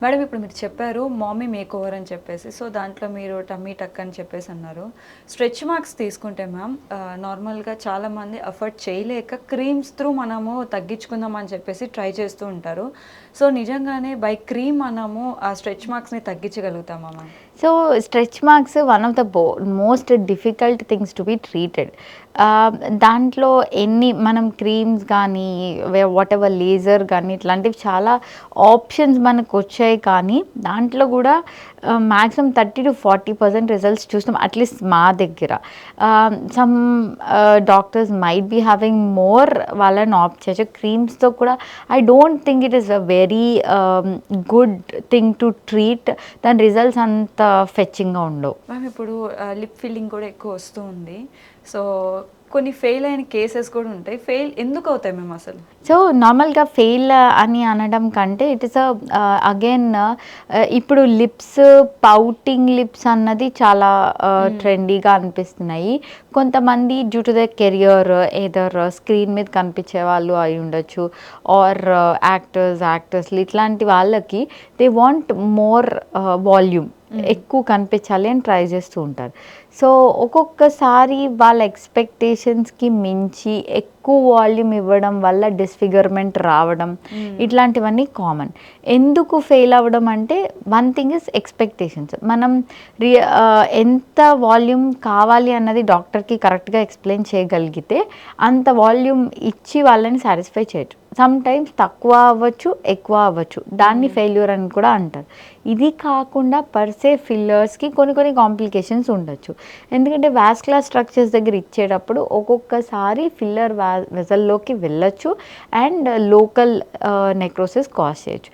Madam ఇప్పుడు మీరు చెప్పారు మామీ మేకోవర్ అని చెప్పేసి. సో, దాంట్లో మీరు టమ్మీ టక్ అని చెప్పేసి అన్నారు. స్ట్రెచ్ మార్క్స్ తీసుకుంటే మ్యామ్ నార్మల్‌గా చాలామంది అఫోర్డ్ చేయలేక క్రీమ్స్ త్రూ మనము తగ్గించుకుందాం అని చెప్పేసి ట్రై చేస్తూ ఉంటారు. సో, నిజంగానే బై క్రీమ్ మనము ఆ స్ట్రెచ్ మార్క్స్‌ని తగ్గించగలుగుతామా ma'am? So stretch marks one of the most difficult things to be treated. దాంట్లో మనం క్రీమ్స్ కానీ వాట్ ఎవర్ లేజర్ కానీ ఇట్లాంటివి చాలా ఆప్షన్స్ మనకు వచ్చాయి, కానీ దాంట్లో కూడా మ్యాక్సిమం 30-40% రిజల్ట్స్ చూస్తాం అట్లీస్ట్ మా దగ్గర. Some doctors might be having more, వాళ్ళని ఆప్ట్ చేయొచ్చు. క్రీమ్స్తో కూడా I don't think it is a very good thing to treat. దాని రిజల్ట్స్ అంత ఫెచ్చింగ్గా ఉండవు. మ్యామ్ ఇప్పుడు లిప్ ఫిల్లింగ్ కూడా ఎక్కువ వస్తూ ఉంది. సో, కొన్ని ఫెయిల్ అయిన కేసెస్ కూడా ఉంటాయి. ఫెయిల్ ఎందుకు అవుతాయి మ్యామ్ అసలు? సో నార్మల్గా ఫెయిల్ అని అనడం కంటే ఇట్ ఇస్ అగైన్ ఇప్పుడు లిప్స్ పౌటింగ్ లిప్స్ అన్నది చాలా ట్రెండీగా అనిపిస్తున్నాయి. కొంతమంది due to the career either screen మీద కనిపించే వాళ్ళు అయి ఉండొచ్చు, ఆర్ యాక్టర్స్లు ఇట్లాంటి వాళ్ళకి దే వాంట్ మోర్ వాల్యూమ్, ఎక్కువ కనిపించాలి అని ట్రై చేస్తూ ఉంటారు. సో ఒక్కొక్కసారి వాళ్ళ ఎక్స్పెక్టేషన్స్కి మించి ఎక్కువ వాల్యూమ్ ఇవ్వడం వల్ల డిస్ఫిగర్మెంట్ రావడం, ఇట్లాంటివన్నీ కామన్. ఎందుకు ఫెయిల్ అవ్వడం అంటే వన్ థింగ్ ఇస్ ఎక్స్పెక్టేషన్స్. మనం ఎంత వాల్యూమ్ కావాలి అన్నది డాక్టర్కి కరెక్ట్గా ఎక్స్ప్లెయిన్ చేయగలిగితే అంత వాల్యూమ్ ఇచ్చి వాళ్ళని సాటిస్ఫై చేయొచ్చు. సమ్ టైమ్స్ తక్కువ అవ్వచ్చు, ఎక్కువ అవ్వచ్చు, దాన్ని ఫెయిల్యూర్ అని కూడా అంటారు. ఇది కాకుండా పర్సే ఫిల్లర్స్కి కొన్ని కాంప్లికేషన్స్ ఉండొచ్చు. ఎందుకంటే వాస్కులర్ స్ట్రక్చర్స్ దగ్గర ఇచ్చేటప్పుడు ఒక్కొక్కసారి ఫిల్లర్ వెజల్లోకి వెళ్ళొచ్చు అండ్ లోకల్ నెక్రోసిస్ కాజ్ చేయొచ్చు.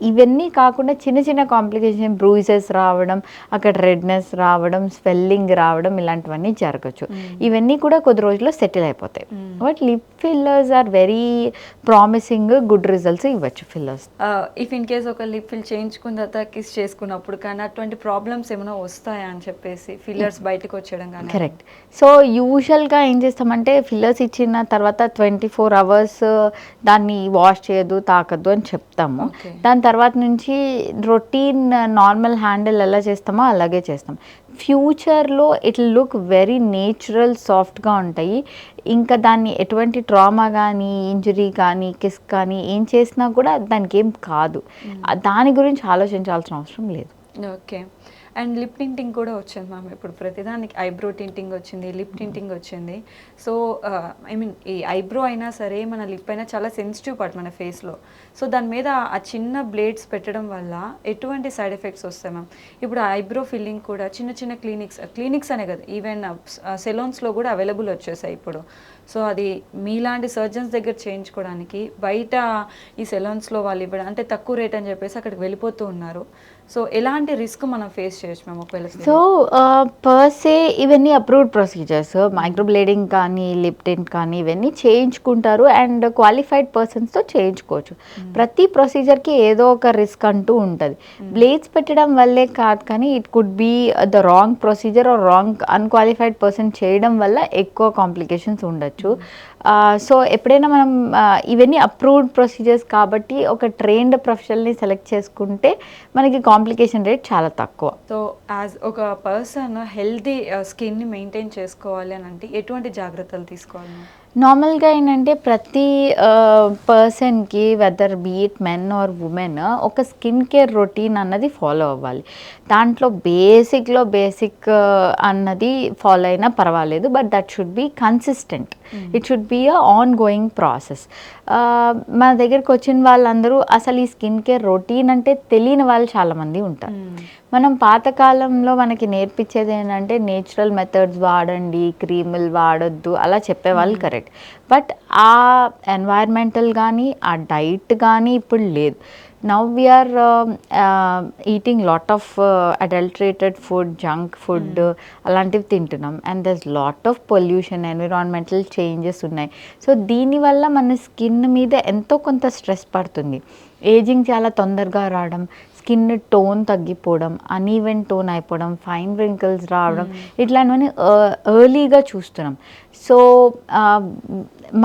ఇవన్నీ కాకుండా చిన్న కాంప్లికేషన్, బ్రూయిసెస్ రావడం, అక్కడ రెడ్నెస్ రావడం, స్వెల్లింగ్ రావడం, ఇలాంటివన్నీ జరగచ్చు. ఇవన్నీ కూడా కొద్ది రోజుల్లో సెటిల్ అయిపోతాయి. But lip fillers are very promising, good results ఇవ్వచ్చు ఫిల్లర్స్. ఇఫ్ ఇన్ కేస్ ఒక లిప్ ఫిల్ చేయించుకున్న తర్వాత కిస్ చేసుకున్నప్పుడు కానీ అటువంటి ప్రాబ్లమ్స్ ఏమైనా వస్తాయా అని చెప్పేసి ఫిల్లర్స్ బయటకు వచ్చేయడం కానీ? కరెక్ట్. సో యూజువల్గా ఏం చేస్తామంటే ఫిల్లర్స్ ఇచ్చిన తర్వాత 24 hours దాన్ని వాష్ చేయొద్దు, తాకద్దు అని చెప్తాము. దాని తర్వాత నుంచి రొటీన్ నార్మల్ హ్యాండిల్ ఎలా చేస్తామో అలాగే చేస్తాం. ఫ్యూచర్లో ఇట్ లుక్ వెరీ నేచురల్, సాఫ్ట్గా ఉంటాయి. ఇంకా దాన్ని ఎటువంటి ట్రామా కానీ, ఇంజరీ కానీ, కిస్ కానీ ఏం చేసినా కూడా దానికి ఏం కాదు. దాని గురించి ఆలోచించాల్సిన అవసరం లేదు. ఓకే. అండ్ లిప్ టింటింగ్ కూడా వచ్చింది మ్యామ్. ఇప్పుడు ప్రతిదానికి ఐబ్రో టింటింగ్ వచ్చింది, లిప్ టింటింగ్ వచ్చింది. సో ఐ మీన్ ఈ ఐబ్రో అయినా సరే మన లిప్ అయినా చాలా సెన్సిటివ్ పార్ట్ మన ఫేస్లో. సో దాని మీద ఆ చిన్న బ్లేడ్స్ పెట్టడం వల్ల ఎటువంటి సైడ్ ఎఫెక్ట్స్ వస్తాయి మ్యామ్? ఇప్పుడు ఐబ్రో ఫిల్లింగ్ కూడా చిన్న క్లినిక్స్ అనే కదా, ఈవెన్ సెలూన్స్లో కూడా అవైలబుల్ వచ్చేసాయి ఇప్పుడు. సో అది మీలాంటి సర్జన్స్ దగ్గర చేయించుకోవడానికి బయట ఈ సెలూన్స్లో వాళ్ళు ఇవ్వడం అంటే తక్కువ రేట్ అని చెప్పేసి అక్కడికి వెళ్ళిపోతూ ఉన్నారు. సో ఎలాంటి రిస్క్ మనం ఫేస్ చేయొచ్చు మేము ఒకవేళ? సో పర్సే ఇవన్నీ అప్రూవ్డ్ ప్రొసీజర్స్. మైక్రోబ్లేడింగ్ కానీ, లిప్ టింట్ కానీ ఇవన్నీ చేయించుకుంటారు అండ్ క్వాలిఫైడ్ పర్సన్స్తో చేయించుకోవచ్చు. ప్రతి ప్రొసీజర్కి ఏదో ఒక రిస్క్ అంటూ ఉంటుంది. బ్లేడ్స్ పెట్టడం వల్లే కాదు, కానీ it could be the wrong procedure or wrong unqualified person చేయడం వల్ల ఎక్కువ కాంప్లికేషన్స్ ఉండొచ్చు. సో ఎప్పుడైనా మనం ఇవన్నీ అప్రూవ్డ్ ప్రొసీజర్స్ కాబట్టి ఒక ట్రైన్డ్ ప్రొఫెషనల్ని సెలెక్ట్ చేసుకుంటే మనకి కాంప్లికేషన్ రేట్ చాలా తక్కువ. సో యాజ్ ఒక పర్సన్ హెల్తీ స్కిన్ని మెయింటైన్ చేసుకోవాలి అని అంటే ఎటువంటి జాగ్రత్తలు తీసుకోవాలి? నార్మల్గా ఏంటంటే ప్రతి పర్సన్కి whether be it men or women ఒక స్కిన్ కేర్ రొటీన్ అన్నది ఫాలో అవ్వాలి. దాంట్లో బేసిక్ అన్నది ఫాలో అయినా పర్వాలేదు, but that should be consistent. It should be a ongoing process. మన దగ్గరికి వచ్చిన వాళ్ళందరూ అసలు ఈ స్కిన్ కేర్ రొటీన్ అంటే తెలియని వాళ్ళు చాలామంది ఉంటారు. మనం పాతకాలంలో మనకి నేర్పించేది ఏంటంటే నేచురల్ మెథడ్స్ వాడండి, క్రీములు వాడొద్దు అలా చెప్పేవాళ్ళు, కరెక్ట్. బట్ ఆ ఎన్వైర్మెంటల్ కానీ ఆ డైట్ కానీ ఇప్పుడు లేదు. Now we are eating lot of adulterated food, junk food అలాంటివి తింటున్నాం. And there's lot of pollution, environmental changes ఉన్నాయి. సో దీనివల్ల మన స్కిన్ మీద ఎంతో కొంత స్ట్రెస్ పడుతుంది. ఏజింగ్ చాలా తొందరగా రావడం, స్కిన్ టోన్ తగ్గిపోవడం, అన్ఈవెన్ టోన్ అయిపోవడం, ఫైన్ రింకిల్స్ రావడం, ఇట్లాంటివన్నీ ఎర్లీగా చూస్తున్నాం. సో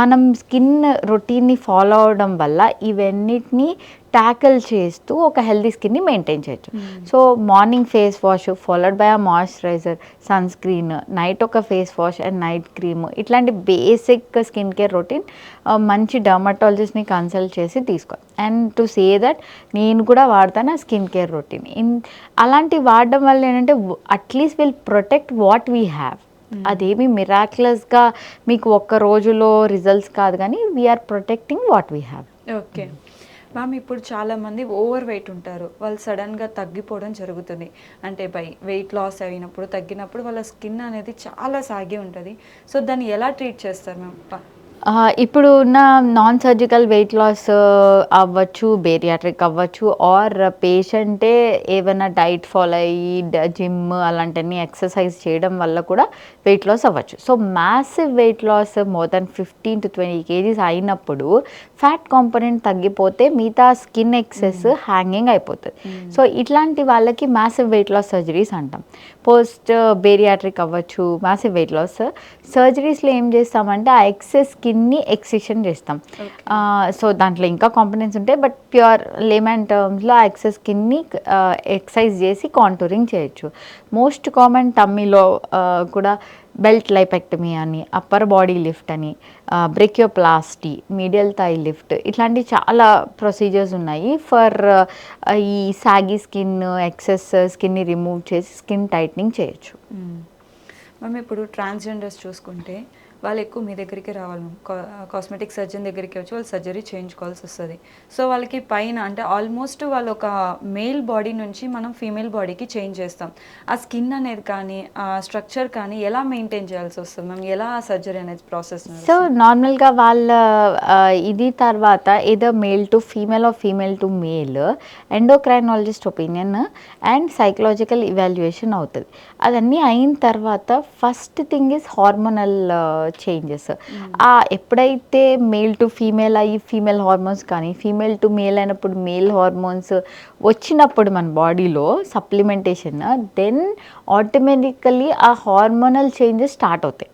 మనం స్కిన్ రొటీన్ని ఫాలో అవడం వల్ల ఇవన్నిటిని ట్యాకిల్ చేస్తూ ఒక హెల్దీ స్కిన్ని మెయింటైన్ చేయొచ్చు. So morning face wash followed by a moisturiser, sunscreen, night ఒక face wash and night cream, ఇట్లాంటి బేసిక్ స్కిన్ కేర్ రొటీన్ మంచి డర్మటాలజిస్ట్ని కన్సల్ట్ చేసి తీసుకోవాలి. అండ్ టు సే దట్ నేను కూడా వాడతాను ఆ స్కిన్ కేర్ రొటీన్. అలాంటి వాడడం వల్ల ఏంటంటే at least will protect what we have. అదేమి మిరాక్యులస్గా మీకు ఒక్క రోజులో రిజల్ట్స్ కాదు, కానీ we are protecting what we have. Okay ma'am, ఇప్పుడు చాలామంది ఓవర్ వెయిట్ ఉంటారు, వాళ్ళు సడన్గా తగ్గిపోవడం జరుగుతుంది. అంటే వెయిట్ లాస్ అయినప్పుడు తగ్గినప్పుడు వాళ్ళ స్కిన్ అనేది చాలా సాగి ఉంటుంది. సో దాన్ని ఎలా ట్రీట్ చేస్తారు మ్యామ్? ఇప్పుడు ఉన్న నాన్ సర్జికల్ వెయిట్ లాస్ అవ్వచ్చు, బేరియాట్రిక్ అవ్వచ్చు, ఆర్ పేషెంటే ఏమైనా డైట్ ఫాలో అయ్యి జిమ్ అలాంటివన్నీ ఎక్సర్సైజ్ చేయడం వల్ల కూడా వెయిట్ లాస్ అవ్వచ్చు. So massive weight loss more than 15 to 20 kgs అయినప్పుడు ఫ్యాట్ కాంపోనెంట్ తగ్గిపోతే మిగతా స్కిన్ ఎక్సెస్ హ్యాంగింగ్ అయిపోతుంది. సో ఇట్లాంటి వాళ్ళకి మ్యాసివ్ వెయిట్ లాస్ సర్జరీస్ అంటాం. పోస్ట్ బేరియాట్రిక్ అవ్వచ్చు, మ్యాసివ్ వెయిట్ లాస్ సర్జరీస్లో ఏం చేస్తామంటే ఆ ఎక్సెస్ స్కిన్ని ఎక్సిషన్ చేస్తాం. సో దాంట్లో ఇంకా కాంపోనెంట్స్ ఉంటాయి, బట్ ప్యూర్ లేమన్ టర్మ్స్లో ఆ ఎక్సెస్ స్కిన్ని ఎక్సైజ్ చేసి కాంటూరింగ్ చేయొచ్చు. మోస్ట్ కామన్ టమ్మీలో కూడా బెల్ట్ లైపెక్టమీ అని, అప్పర్ బాడీ లిఫ్ట్ అని, బ్రెకియోప్లాస్టీ, మీడియల్ థై లిఫ్ట్, ఇట్లాంటి చాలా ప్రొసీజర్స్ ఉన్నాయి ఫర్ ఈ సాగి స్కిన్ ఎక్సెస్ స్కిన్ని రిమూవ్ చేసి స్కిన్ టైట్నింగ్ చేయొచ్చు. మ్యామ్, ఇప్పుడు ట్రాన్స్జెండర్స్ చూసుకుంటే వాళ్ళు ఎక్కువ మీ దగ్గరికి రావాలి మ్యామ్. కాస్మెటిక్ సర్జన్ దగ్గరికి వచ్చి వాళ్ళు సర్జరీ చేయించుకోవాల్సి వస్తుంది. సో వాళ్ళకి పైన అంటే ఆల్మోస్ట్ వాళ్ళు ఒక మేల్ బాడీ నుంచి మనం ఫీమేల్ బాడీకి చేంజ్ చేస్తాం. ఆ స్కిన్ అనేది కానీ ఆ స్ట్రక్చర్ కానీ ఎలా మెయింటైన్ చేయాల్సి వస్తుంది మ్యామ్? ఎలా సర్జరీ అనేది ప్రాసెస్? సో నార్మల్గా వాళ్ళ ఇది తర్వాత ఏదో male to female or female to male endocrinologist opinion and psychological evaluation అవుతుంది. అదన్నీ అయిన తర్వాత first thing is hormonal changes. ఎప్పుడైతే మేల్ టు ఫీమేల్ అయ్యి ఫీమేల్ హార్మోన్స్ కానీ ఫీమేల్ టు మేల్ అయినప్పుడు మేల్ హార్మోన్స్ వచ్చినప్పుడు మన బాడీలో సప్లిమెంటేషన్, దెన్ ఆటోమేటికల్లీ ఆ హార్మోనల్ చేంజెస్ స్టార్ట్ అవుతాయి.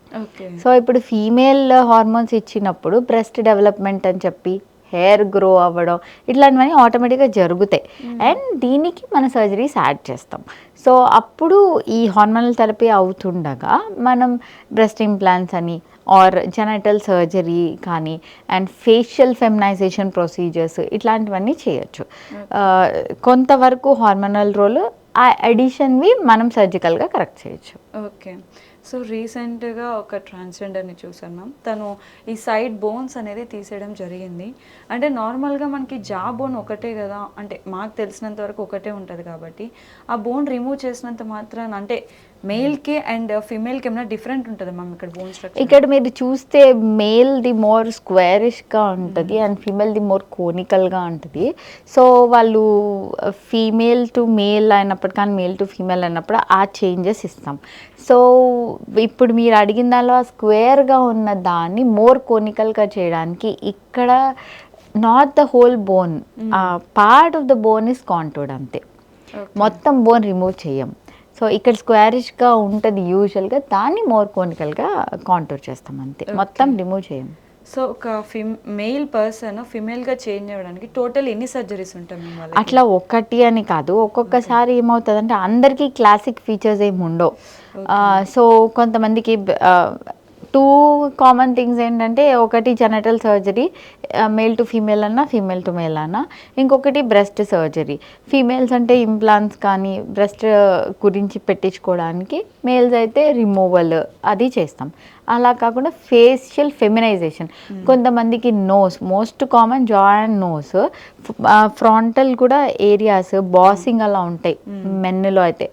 సో ఇప్పుడు ఫీమేల్ హార్మోన్స్ ఇచ్చినప్పుడు బ్రెస్ట్ డెవలప్మెంట్ అని చెప్పి హెయిర్ గ్రో అవ్వడం ఇట్లాంటివన్నీ ఆటోమేటిక్గా జరుగుతాయి. అండ్ దీనికి మన సర్జరీస్ యాడ్ చేస్తాం. సో అప్పుడు ఈ హార్మోనల్ థెరపీ అవుతుండగా మనం బ్రెస్ట్ ఇంప్లాంట్స్ అని ఆర్ జెనటల్ సర్జరీ కానీ అండ్ ఫేషియల్ ఫెమినైజేషన్ ప్రొసీజర్స్ ఇట్లాంటివన్నీ చేయొచ్చు. కొంతవరకు హార్మోనల్ రోల్ ఆ అడిషన్వి మనం సర్జికల్గా కరెక్ట్ చేయొచ్చు. ఓకే. సో రీసెంట్గా ఒక ట్రాన్స్జెండర్ని చూసాను మ్యామ్. తను ఈ సైడ్ బోన్స్ అనేది తీసేయడం జరిగింది. అంటే నార్మల్గా మనకి జా బోన్ ఒకటే కదా, అంటే మాకు తెలిసినంత వరకు ఒకటే ఉంటుంది కాబట్టి ఆ బోన్ రిమూవ్ చేసినంత మాత్రాన అంటే మేల్కి అండ్ ఫీమేల్కి ఏమైనా డిఫరెంట్ ఉంటుంది మ్యామ్ ఇక్కడ బోన్ స్ట్రక్చర్? ఇక్కడ మీరు చూస్తే మేల్ ది మోర్ స్క్వేరిష్గా ఉంటుంది అండ్ ఫీమేల్ ది మోర్ కోనికల్గా ఉంటుంది. సో వాళ్ళు ఫీమేల్ టు మేల్ అయినప్పుడు కానీ మేల్ టు ఫీమేల్ అయినప్పుడు ఆ చేంజెస్ ఇస్తాం. సో ఇప్పుడు మీరు అడిగిన దానిలో ఆ స్క్వేర్గా ఉన్న దాన్ని మోర్ కోనికల్గా చేయడానికి ఇక్కడ not the whole bone, part of the bone is contoured అంతే, మొత్తం బోన్ రిమూవ్ చేయం. సో ఇక్కడ స్క్వేరిష్గా ఉంటుంది యూజువల్గా, దాన్ని మోర్ కోనికల్గా కాంటూర్ చేస్తాం అంతే, మొత్తం రిమూవ్ చేయం. సో ఒక మేల్ పర్సన్ ఫిమేల్గా చేంజ్ అవ్వడానికి టోటల్ ఎన్ని సర్జరీస్ ఉంటాయి మేము? అట్లా ఒకటి అని కాదు, ఒక్కొక్కసారి ఏమవుతుంది అంటే అందరికీ క్లాసిక్ ఫీచర్స్ ఏమి ఉండవు. సో కొంతమందికి 2 కామన్ థింగ్స్ ఏంటంటే ఒకటి genital surgery male to female అన్నా ఫీమేల్ టు మేల్ అన్నా, ఇంకొకటి బ్రెస్ట్ సర్జరీ. ఫీమేల్స్ అంటే ఇంప్లాంట్స్ కానీ బ్రెస్ట్ గురించి పెట్టించుకోవడానికి, మేల్స్ అయితే రిమూవల్ అది చేస్తాం. అలా కాకుండా ఫేషియల్ ఫెమినైజేషన్, కొంతమందికి నోస్, మోస్ట్ కామన్ జా అండ్ నోస్, ఫ్రంటల్ కూడా ఏరియాస్ బాసింగ్ అలా ఉంటాయి మెన్లో అయితే,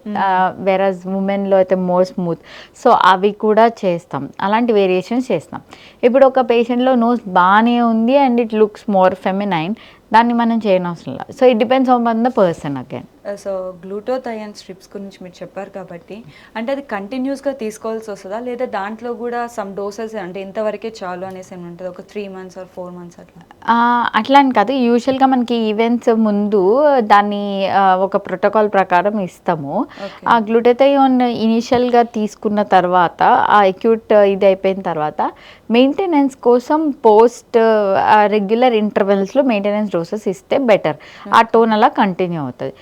వెరస్ ఉమెన్లో అయితే మోర్ స్మూత్. సో అవి కూడా చేస్తాం, అలాంటి వేరియేషన్స్ చేస్తాం. ఇప్పుడు ఒక పేషెంట్లో నోస్ బాగానే ఉంది and it looks more feminine, దాన్ని మనం చేయనవసరం లేదు. So it depends on the person again. So glutathione strips గురించి మీరు చెప్పారు కాబట్టి అంటే అది కంటిన్యూస్గా తీసుకోవాల్సి వస్తుందా, లేదా దాంట్లో కూడా సమ్ డోసెస్ అంటే ఇంతవరకే చాలు అనేసి ఏమి ఉంటుంది, ఒక 3 months or 4 months అట్లా? అట్లా అని కాదు, యూజువల్గా మనకి ఈవెంట్స్ ముందు దాన్ని ఒక ప్రోటోకాల్ ప్రకారం ఇస్తాము. ఆ గ్లూటోథయాన్ ఇనిషియల్గా తీసుకున్న తర్వాత ఆ అక్యూట్ ఇది అయిపోయిన తర్వాత మెయింటెనెన్స్ కోసం పోస్ట్ రెగ్యులర్ ఇంటర్వెల్స్లో మెయింటెనెన్స్ డోసెస్ ఇస్తే బెటర్. ఆ టోన్ అలా కంటిన్యూ అవుతుంది.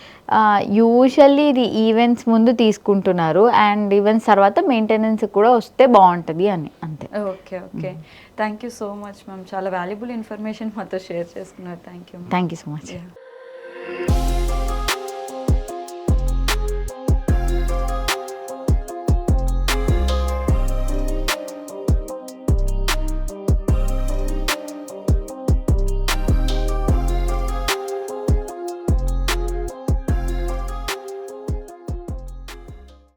యూజువల్లీ ఇది ఈవెంట్స్ ముందు తీసుకుంటున్నారు అండ్ ఈవెంట్స్ తర్వాత మెయింటెనెన్స్ కూడా వస్తే బాగుంటుంది అని, అంతే. Okay okay, thank you so much ma'am. చాలా వాల్యుబుల్ ఇన్ఫర్మేషన్ మాతో షేర్ చేసుకున్నారు. Thank you. Thank you so much. Yeah.